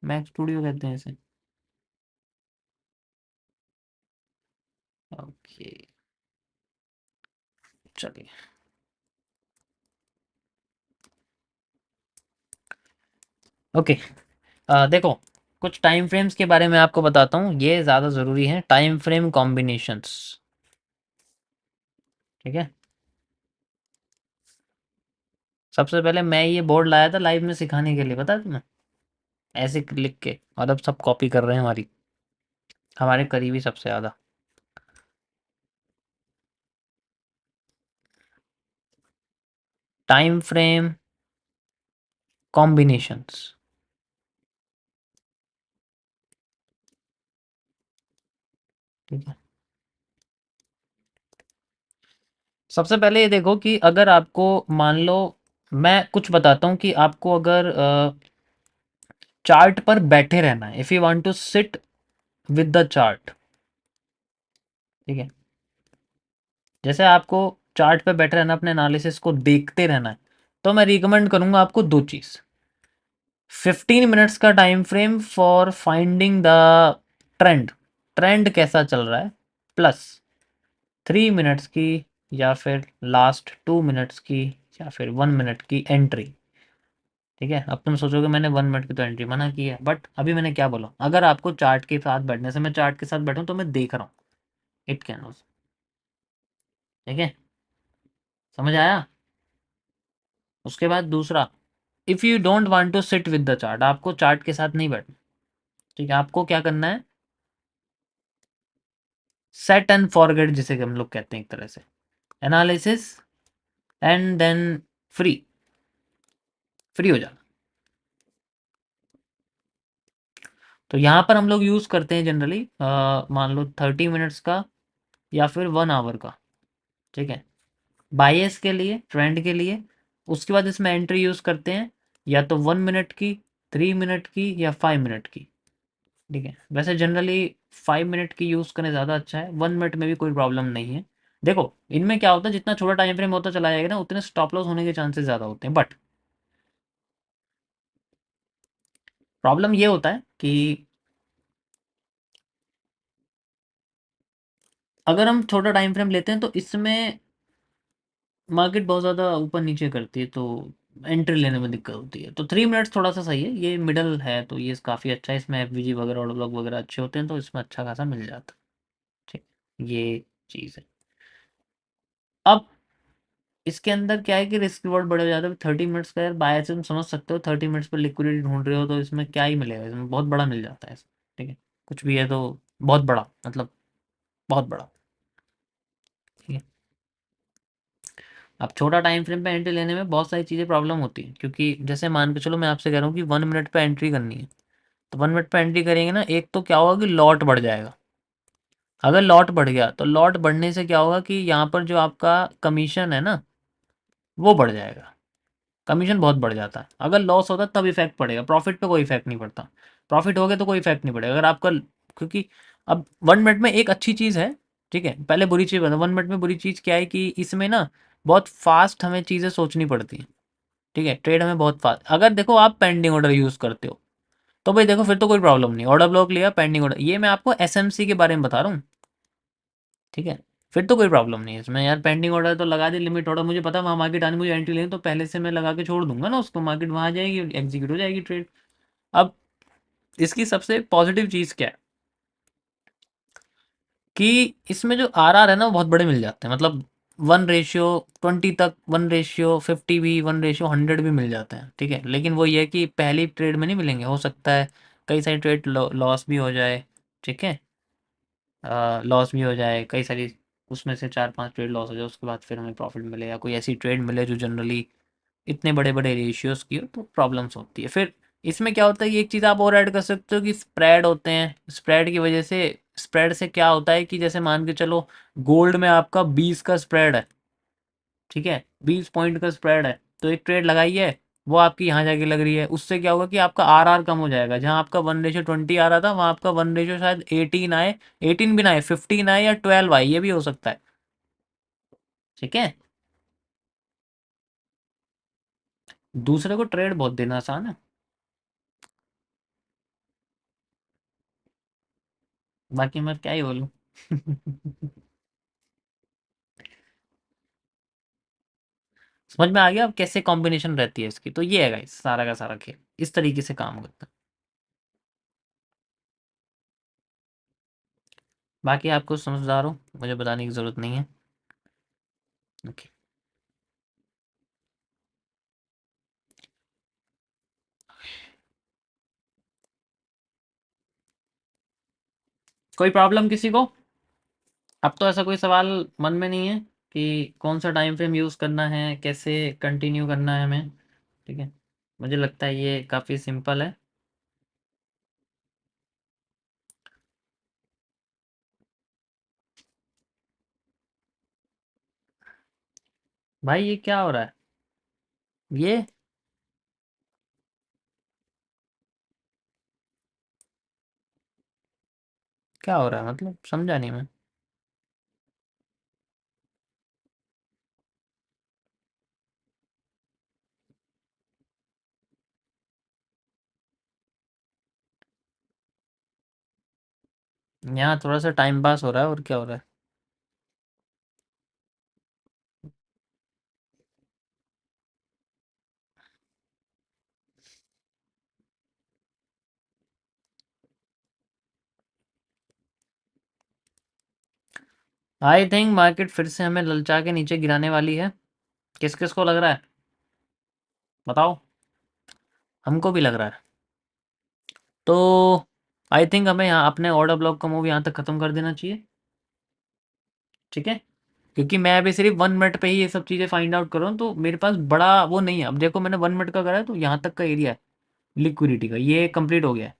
Mac studio कहते हैं इसे। ओके, चलिए। ओके, देखो, कुछ टाइम फ्रेम्स के बारे में आपको बताता हूँ, ये ज़्यादा ज़रूरी है, टाइम फ्रेम कॉम्बिनेशंस। ठीक है, सबसे पहले मैं ये बोर्ड लाया था लाइव में सिखाने के लिए, पता है तुम्हें, ऐसे लिख के, और अब सब कॉपी कर रहे हैं हमारी, हमारे करीबी सबसे ज़्यादा। Time frame combinations. ठीक है, सबसे पहले ये देखो कि अगर आपको, मान लो, मैं कुछ बताता हूँ कि आपको अगर चार्ट पर बैठे रहना है, if you want to sit with the chart. ठीक है, जैसे आपको चार्ट पे बैठे रहना, अपने एनालिसिस को देखते रहना है, तो मैं रिकमेंड करूंगा आपको दो चीज़। 15 मिनट्स का time frame for finding the trend, trend कैसा चल रहा है, प्लस 3 मिनट्स की, या फिर लास्ट 2 मिनट्स की, या फिर 1 मिनट की एंट्री। ठीक है, अब तुम सोचोगे मैंने 1 मिनट की तो एंट्री मना की है, बट अभी मैंने क्या बोला, अगर आपको चार्ट के साथ बैठने से, मैं चार्ट के साथ बैठूं तो मैं देख रहा हूँ, इट कैन। ठीक है, समझ आया। उसके बाद दूसरा, if you don't want to sit with the chart, आपको चार्ट के साथ नहीं बैठना। ठीक है, आपको क्या करना है, सेट एंड फॉरगेट, जिसे कि हम लोग कहते हैं एक तरह से, analysis and then free, free हो जाना। तो यहाँ पर हम लोग यूज़ करते हैं जनरली, मान लो 30 मिनट्स का या फिर 1 आवर का। ठीक है, बायस के लिए, ट्रेंड के लिए। उसके बाद इसमें एंट्री यूज़ करते हैं, या तो 1 मिनट की, 3 मिनट की, या 5 मिनट की। ठीक है, वैसे जनरली 5 मिनट की यूज़ करने ज़्यादा अच्छा है, 1 मिनट में भी कोई प्रॉब्लम नहीं है। देखो, इनमें क्या होता है, जितना छोटा टाइम फ्रेम होता चला जाएगा ना, उतने स्टॉप लॉस होने के चांसेस ज़्यादा होते हैं, बट प्रॉब्लम ये होता है कि अगर हम छोटा टाइम फ्रेम लेते हैं तो इसमें मार्केट बहुत ज़्यादा ऊपर नीचे करती है, तो एंट्री लेने में दिक्कत होती है। तो 3 मिनट्स थोड़ा सा सही है, ये मिडल है, तो ये काफ़ी अच्छा है, इसमें एफवीजी वगैरह और ब्लॉग वगैरह अच्छे होते हैं, तो इसमें अच्छा खासा मिल जाता है। ठीक, ये चीज़ है। अब इसके अंदर क्या है कि रिस्क रिवॉर्ड बड़े हो जाते हैं। 30 मिनट्स का यार, बाय से तुम समझ सकते हो, 30 मिनट्स पर लिक्विडिटी ढूंढ रहे हो, तो इसमें क्या ही मिलेगा, इसमें बहुत बड़ा मिल जाता है इसमें। ठीक है, कुछ भी है तो बहुत बड़ा, मतलब बहुत बड़ा। ठीक है, अब छोटा टाइम फ्रेम पे एंट्री लेने में बहुत सारी चीज़ें प्रॉब्लम होती है, क्योंकि जैसे मान के चलो, मैं आपसे कह रहा हूँ कि 1 मिनट पे एंट्री करनी है, तो 1 मिनट पे एंट्री करेंगे ना, एक तो क्या होगा कि लॉट बढ़ जाएगा। अगर लॉट बढ़ गया तो लॉट बढ़ने से क्या होगा कि यहाँ पर जो आपका कमीशन है ना, वो बढ़ जाएगा। कमीशन बहुत बढ़ जाता है। अगर लॉस होता तब इफेक्ट पड़ेगा, प्रॉफिट पे कोई इफेक्ट नहीं पड़ता। प्रॉफिट हो गया तो कोई इफेक्ट नहीं पड़ेगा अगर आपका, क्योंकि अब 1 मिनट में एक अच्छी चीज़ है। ठीक है, पहले बुरी चीज़ बता, 1 मिनट में बुरी चीज़ क्या है कि इसमें ना बहुत फास्ट हमें चीज़ें सोचनी पड़ती हैं। ठीक है, ट्रेड हमें बहुत फास्ट, अगर देखो आप पेंडिंग ऑर्डर यूज़ करते हो तो भाई देखो, फिर तो कोई प्रॉब्लम नहीं, ऑर्डर ब्लॉक लिया, पेंडिंग ऑर्डर, ये मैं आपको एसएमसी के बारे में बता रहा हूँ। ठीक है, फिर तो कोई प्रॉब्लम नहीं है इसमें यार, पेंडिंग ऑर्डर तो लगा दी, लिमिट ऑर्डर मुझे पता है वहाँ मार्केट आने, मुझे एंट्री लेनी, तो पहले से मैं लगा के छोड़ दूंगा ना उसको, मार्केट वहाँ आ जाएगी, एग्जीक्यूट हो जाएगी ट्रेड। अब इसकी सबसे पॉजिटिव चीज़ क्या है कि इसमें जो आर है ना, वो बहुत बड़े मिल जाते हैं, मतलब 1:20 तक, 1:50 भी, 1:100 भी मिल जाते हैं। ठीक है, लेकिन वो ये है कि पहली ट्रेड में नहीं मिलेंगे, हो सकता है कई सारी ट्रेड लॉस भी हो जाए। ठीक है, लॉस भी हो जाए कई सारी, उसमें से 4-5 ट्रेड लॉस हो जाए, उसके बाद फिर हमें प्रॉफिट मिले, या कोई ऐसी ट्रेड मिले जो जनरली इतने बड़े बड़े रेशियोज की हो, तो प्रॉब्लम्स होती है। फिर इसमें क्या होता है कि एक चीज़ आप और ऐड कर सकते हो कि स्प्रेड होते हैं, स्प्रेड की वजह से, स्प्रेड से क्या होता है कि जैसे मान के चलो, गोल्ड में आपका 20 का स्प्रेड है। ठीक है, 20 पॉइंट का स्प्रेड है, तो एक ट्रेड लगाई है, वो आपकी यहाँ जाके लग रही है, उससे क्या होगा कि आपका आर कम हो जाएगा, जहाँ आपका 1:20 आ रहा था, वहाँ आपका 1 रेशो शायद 18 आए, 18 भी ना आए, 15 आए, या 12 आए, ये भी हो सकता है। ठीक है, दूसरे को ट्रेड बहुत देना आसान है। बाकी मैं क्या ही बोलूँ। समझ में आ गया अब कैसे कॉम्बिनेशन रहती है इसकी। तो ये है गाइस सारा का सारा खेल इस तरीके से काम करता है। बाकी आपको समझदार हो, मुझे बताने की ज़रूरत नहीं है। ओके। कोई प्रॉब्लम किसी को? अब तो ऐसा कोई सवाल मन में नहीं है कि कौन सा टाइम फ्रेम यूज़ करना है, कैसे कंटिन्यू करना है हमें। ठीक है, मुझे लगता है ये काफ़ी सिंपल है। भाई ये क्या हो रहा है? ये क्या हो रहा है, मतलब समझा नहीं मैं। यहाँ थोड़ा सा टाइम पास हो रहा है, और क्या हो रहा है? आई थिंक मार्केट फिर से हमें ललचा के नीचे गिराने वाली है। किस किस को लग रहा है, बताओ। हमको भी लग रहा है। तो आई थिंक हमें यहाँ अपने ऑर्डर ब्लॉक का मूव यहाँ तक ख़त्म कर देना चाहिए। ठीक है, क्योंकि मैं अभी सिर्फ 1 मिनट पे ही ये सब चीज़ें फाइंड आउट कर रहा हूँ, तो मेरे पास बड़ा वो नहीं है। अब देखो मैंने 1 मिनट का करा है, तो यहाँ तक का एरिया है लिक्विडिटी का, ये कंप्लीट हो गया है।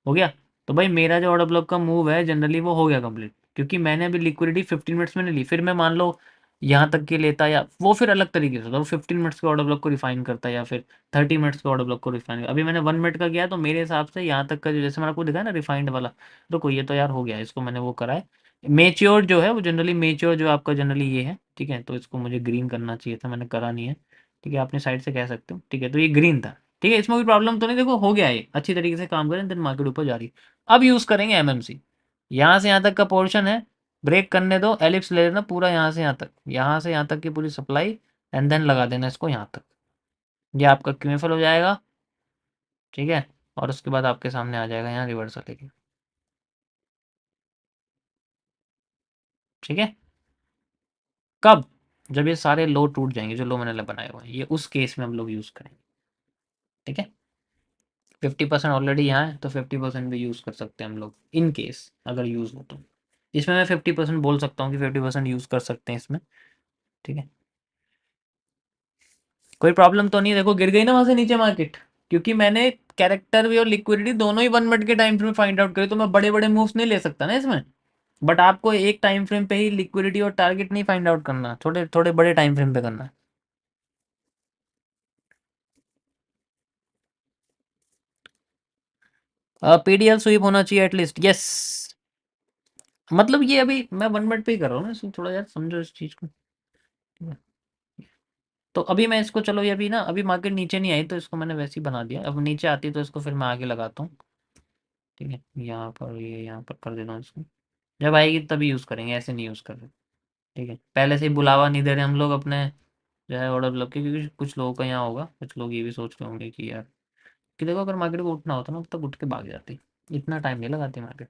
हो गया। तो भाई मेरा जो ऑर्डर ब्लॉक का मूव है जनरली वो हो गया कंप्लीट, क्योंकि मैंने अभी लिक्विडिटी 15 मिनट्स में नहीं ली। फिर मैं मान लो यहाँ तक के लेता, या वो फिर अलग तरीके से होता, वो 15 मिनट्स के ऑर्डर ब्लॉक को रिफाइन करता है, या फिर 30 मिनट्स के ऑर्डर ब्लॉक को रिफाइन। अभी मैंने 1 मिनट का किया, तो मेरे हिसाब से यहाँ तक का जो जैसे मैंने आपको दिखाया ना रिफाइंड वाला, रुको ये तो यार हो गया, इसको मैंने वो करा है। मेच्योर जो है वो जनरली, मेच्योर जो आपका जनरली ये है, ठीक है, तो इसको मुझे ग्रीन करना चाहिए था, मैंने करा नहीं है। ठीक है, अपने साइड से कह सकते हो। ठीक है, तो ये ग्रीन था। ठीक है, इसमें कोई प्रॉब्लम तो नहीं, देखो हो गया, ये अच्छी तरीके से काम करें, देन मार्केट ऊपर जा रही है। अब यूज़ करेंगे एमएमसी। यहाँ से यहाँ तक का पोर्शन है, ब्रेक करने दो, एलिप्स ले लेना पूरा यहाँ से यहाँ तक, यहाँ से यहाँ तक की पूरी सप्लाई, एंड देन लगा देना इसको यहाँ तक। ये आपका क्यूएफएल हो जाएगा। ठीक है, और उसके बाद आपके सामने आ जाएगा यहाँ रिवर्सल लेके। ठीक है, कब? जब ये सारे लो टूट जाएंगे, जो लो मैंने बनाए हुए हैं, ये उस केस में हम लोग यूज़ करेंगे। ठीक है, 50% ऑलरेडी यहाँ है, तो 50% भी यूज़ कर सकते हैं हम लोग, इन केस अगर यूज़ हो तो। इसमें मैं 50% बोल सकता हूँ कि 50% यूज़ कर सकते हैं इसमें। ठीक है, कोई प्रॉब्लम तो नहीं है। देखो गिर गई ना वहां से नीचे मार्केट, क्योंकि मैंने कैरेक्टर भी और लिक्विडिटी दोनों ही 1 मिनट के टाइम फ्रेम में फाइंड आउट करी, तो मैं बड़े बड़े मूव्स नहीं ले सकता ना इसमें। बट आपको एक टाइम फ्रेम पे ही लिक्विडिटी और टारगेट नहीं फाइंड आउट करना, थोड़े थोड़े बड़े टाइम फ्रेम पे करना है। पीडीएल स्वीप होना चाहिए एटलीस्ट, यस। मतलब ये अभी मैं 1 मिनट पे ही कर रहा हूँ ना, इसमें थोड़ा यार समझो इस चीज़ को। ठीक है? तो अभी मैं इसको, चलो ये अभी ना, अभी मार्केट नीचे नहीं आई, तो इसको मैंने वैसे ही बना दिया। अब नीचे आती है तो इसको फिर मैं आगे लगाता हूँ। ठीक है, यहाँ पर ये यहाँ पर कर देता हूँ इसको। जब आएगी तभी यूज़ करेंगे, ऐसे नहीं यूज़ कर रहे। ठीक है, पहले से ही बुलावा नहीं दे रहे हम लोग अपने जो है ऑर्डर ब्लॉक के, क्योंकि कुछ लोगों का यहाँ होगा, कुछ लोग ये भी सोच रहे होंगे कि यार, कि देखो अगर मार्केट को उठना होता ना, तब उठ के भाग जाती, इतना टाइम नहीं लगाती मार्केट।